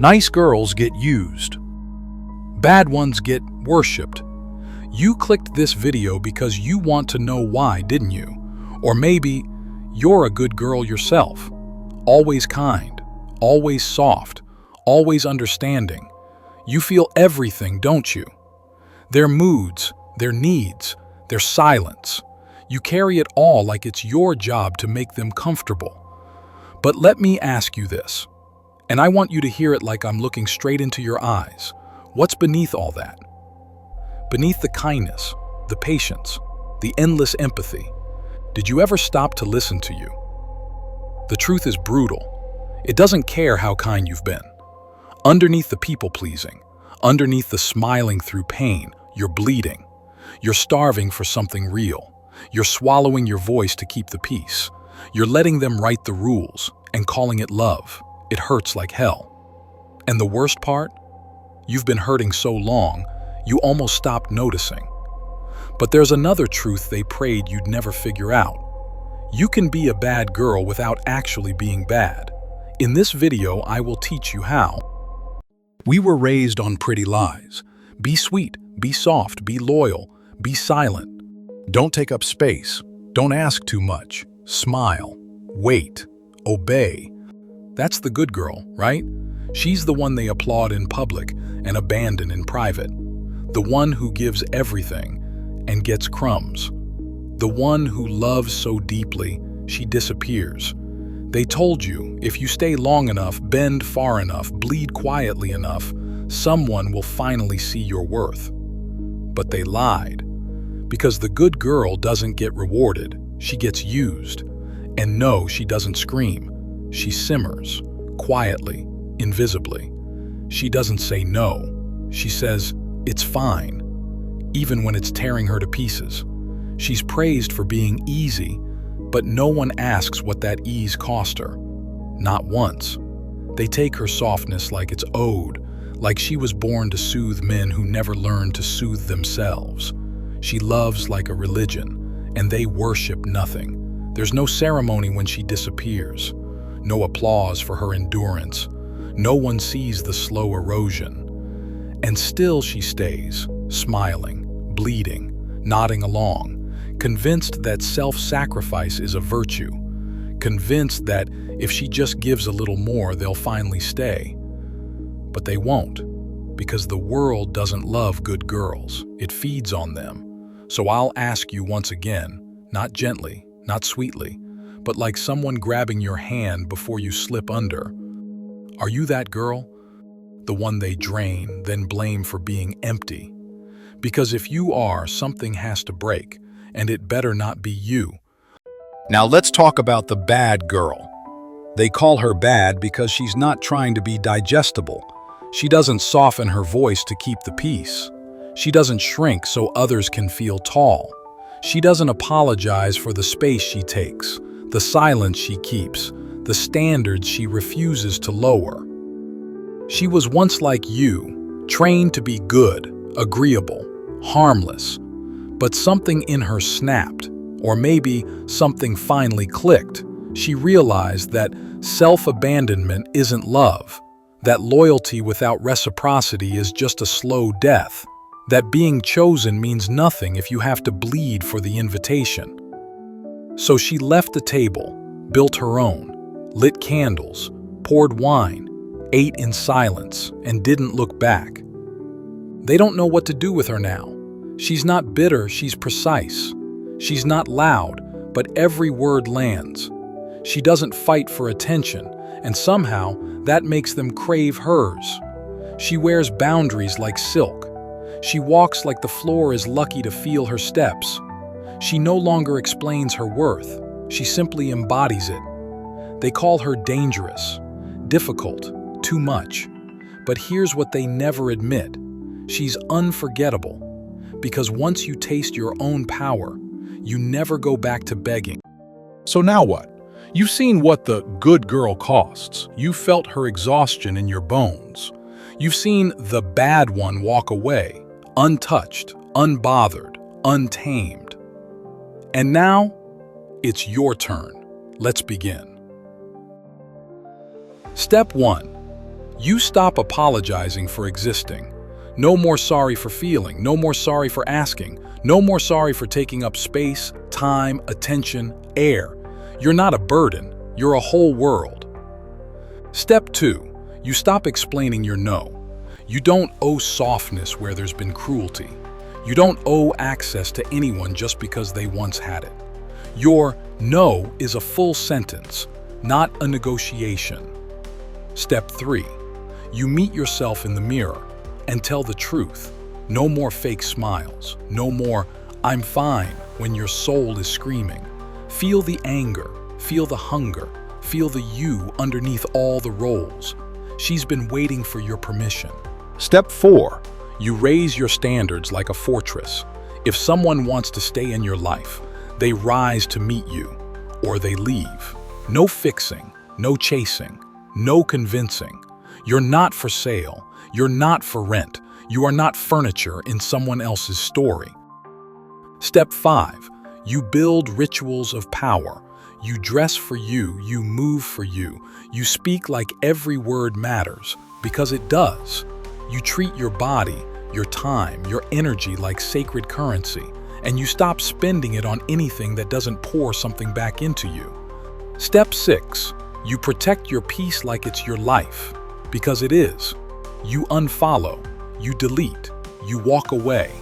Nice girls get used. Bad ones get worshipped. You clicked this video because you want to know why, didn't you? Or maybe you're a good girl yourself. Always kind, always soft, always understanding. You feel everything, don't you? Their moods, their needs, their silence. You carry it all like it's your job to make them comfortable. But let me ask you this, and I want you to hear it like I'm looking straight into your eyes. What's beneath all that? Beneath the kindness, the patience, the endless empathy. Did you ever stop to listen to you? The truth is brutal. It doesn't care how kind you've been. Underneath the people-pleasing, underneath the smiling through pain, you're bleeding. You're starving for something real. You're swallowing your voice to keep the peace. You're letting them write the rules and calling it love. It hurts like hell. And the worst part? You've been hurting so long, you almost stopped noticing. But there's another truth they prayed you'd never figure out. You can be a bad girl without actually being bad. In this video, I will teach you how. We were raised on pretty lies. Be sweet, be soft, be loyal, be silent. Don't take up space. Don't ask too much. Smile. Wait. Obey. That's the good girl, right? She's the one they applaud in public and abandon in private. The one who gives everything and gets crumbs. The one who loves so deeply, she disappears. They told you, if you stay long enough, bend far enough, bleed quietly enough, someone will finally see your worth. But they lied. Because the good girl doesn't get rewarded, she gets used. And no, she doesn't scream. She simmers, quietly, invisibly. She doesn't say no. She says, it's fine, even when it's tearing her to pieces. She's praised for being easy, but no one asks what that ease cost her. Not once. They take her softness like it's owed, like she was born to soothe men who never learned to soothe themselves. She loves like a religion, and they worship nothing. There's no ceremony when she disappears, no applause for her endurance. No one sees the slow erosion. And still she stays, smiling, bleeding, nodding along, convinced that self-sacrifice is a virtue, convinced that if she just gives a little more, they'll finally stay. But they won't, because the world doesn't love good girls. It feeds on them. So I'll ask you once again, not gently, not sweetly, but like someone grabbing your hand before you slip under. Are you that girl? The one they drain, then blame for being empty? Because if you are, something has to break, and it better not be you. Now let's talk about the bad girl. They call her bad because she's not trying to be digestible. She doesn't soften her voice to keep the peace. She doesn't shrink so others can feel tall. She doesn't apologize for the space she takes, the silence she keeps, the standards she refuses to lower. She was once like you, trained to be good, agreeable, harmless. But something in her snapped, or maybe something finally clicked. She realized that self-abandonment isn't love, that loyalty without reciprocity is just a slow death, that being chosen means nothing if you have to bleed for the invitation. So she left the table, built her own, lit candles, poured wine, ate in silence, and didn't look back. They don't know what to do with her now. She's not bitter, she's precise. She's not loud, but every word lands. She doesn't fight for attention, and somehow that makes them crave hers. She wears boundaries like silk. She walks like the floor is lucky to feel her steps. She no longer explains her worth. She simply embodies it. They call her dangerous, difficult, too much. But here's what they never admit. She's unforgettable. Because once you taste your own power, you never go back to begging. So now what? You've seen what the good girl costs. You felt her exhaustion in your bones. You've seen the bad one walk away, untouched, unbothered, untamed. And now, it's your turn. Let's begin. Step 1. You stop apologizing for existing. No more sorry for feeling, no more sorry for asking, no more sorry for taking up space, time, attention, air. You're not a burden, you're a whole world. Step 2. You stop explaining your no. You don't owe softness where there's been cruelty. You don't owe access to anyone just because they once had it. Your no is a full sentence, not a negotiation. Step 3. You meet yourself in the mirror and tell the truth. No more fake smiles. No more, "I'm fine," when your soul is screaming. Feel the anger. Feel the hunger. Feel the you underneath all the roles. She's been waiting for your permission. Step 4. You raise your standards like a fortress. If someone wants to stay in your life, they rise to meet you, or they leave. No fixing, no chasing, no convincing. You're not for sale. You're not for rent. You are not furniture in someone else's story. Step 5. You build rituals of power. You dress for you. You move for you. You speak like every word matters, because it does. You treat your body, your time, your energy like sacred currency, and you stop spending it on anything that doesn't pour something back into you. Step 6. You protect your peace like it's your life, because it is. You unfollow, you delete, you walk away.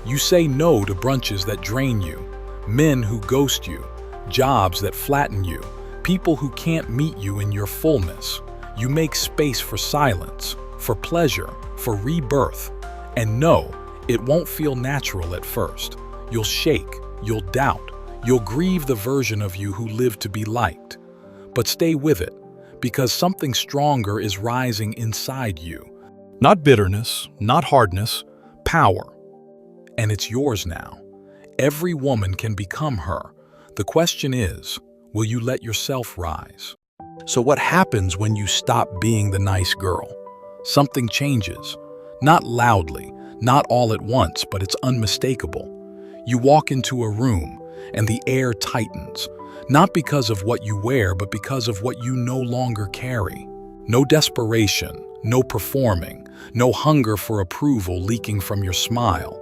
You say no to brunches that drain you, men who ghost you, jobs that flatten you, people who can't meet you in your fullness. You make space for silence, for pleasure, for rebirth. And no, it won't feel natural at first. You'll shake, you'll doubt, you'll grieve the version of you who lived to be liked. But stay with it, because something stronger is rising inside you. Not bitterness, not hardness, power. And it's yours now. Every woman can become her. The question is, will you let yourself rise? So what happens when you stop being the nice girl? Something changes. Not loudly, not all at once, but it's unmistakable. You walk into a room and the air tightens, not because of what you wear, but because of what you no longer carry. No desperation, no performing, no hunger for approval leaking from your smile.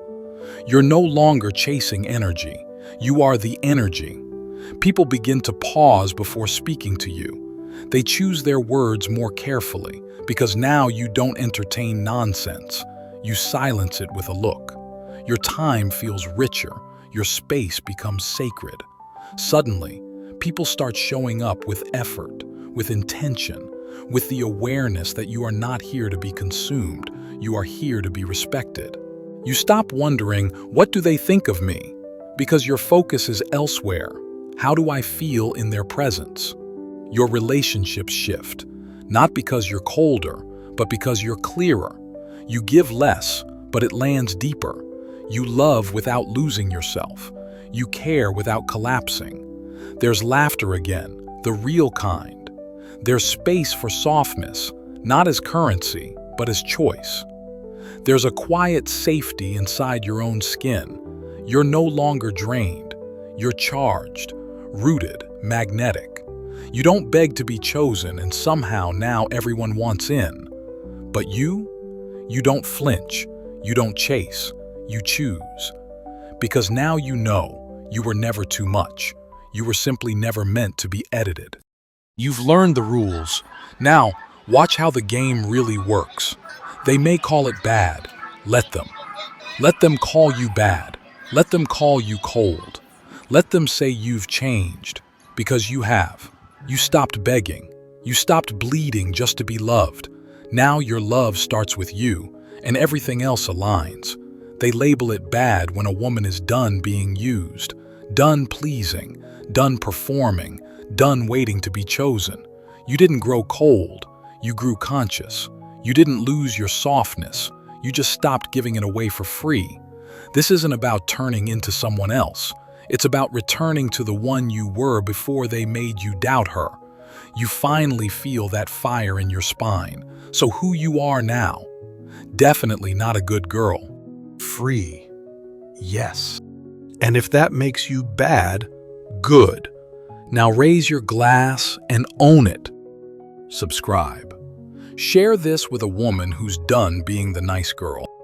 You're no longer chasing energy. You are the energy. People begin to pause before speaking to you. They choose their words more carefully, because now you don't entertain nonsense. You silence it with a look. Your time feels richer. Your space becomes sacred. Suddenly, people start showing up with effort, with intention, with the awareness that you are not here to be consumed. You are here to be respected. You stop wondering, what do they think of me? Because your focus is elsewhere. How do I feel in their presence? Your relationships shift, not because you're colder, but because you're clearer. You give less, but it lands deeper. You love without losing yourself. You care without collapsing. There's laughter again, the real kind. There's space for softness, not as currency, but as choice. There's a quiet safety inside your own skin. You're no longer drained. You're charged, rooted, magnetic. You don't beg to be chosen, and somehow now everyone wants in. But you don't flinch. You don't chase. You choose. Because now you know you were never too much. You were simply never meant to be edited. You've learned the rules. Now, watch how the game really works. They may call it bad. Let them. Let them call you bad. Let them call you cold. Let them say you've changed. Because you have. You stopped begging. You stopped bleeding just to be loved. Now your love starts with you, and everything else aligns. They label it bad when a woman is done being used, done pleasing, done performing, done waiting to be chosen. You didn't grow cold. You grew conscious. You didn't lose your softness. You just stopped giving it away for free. This isn't about turning into someone else. It's about returning to the one you were before they made you doubt her. You finally feel that fire in your spine. So who you are now? Definitely not a good girl. Free. Yes. And if that makes you bad, good. Now raise your glass and own it. Subscribe. Share this with a woman who's done being the nice girl.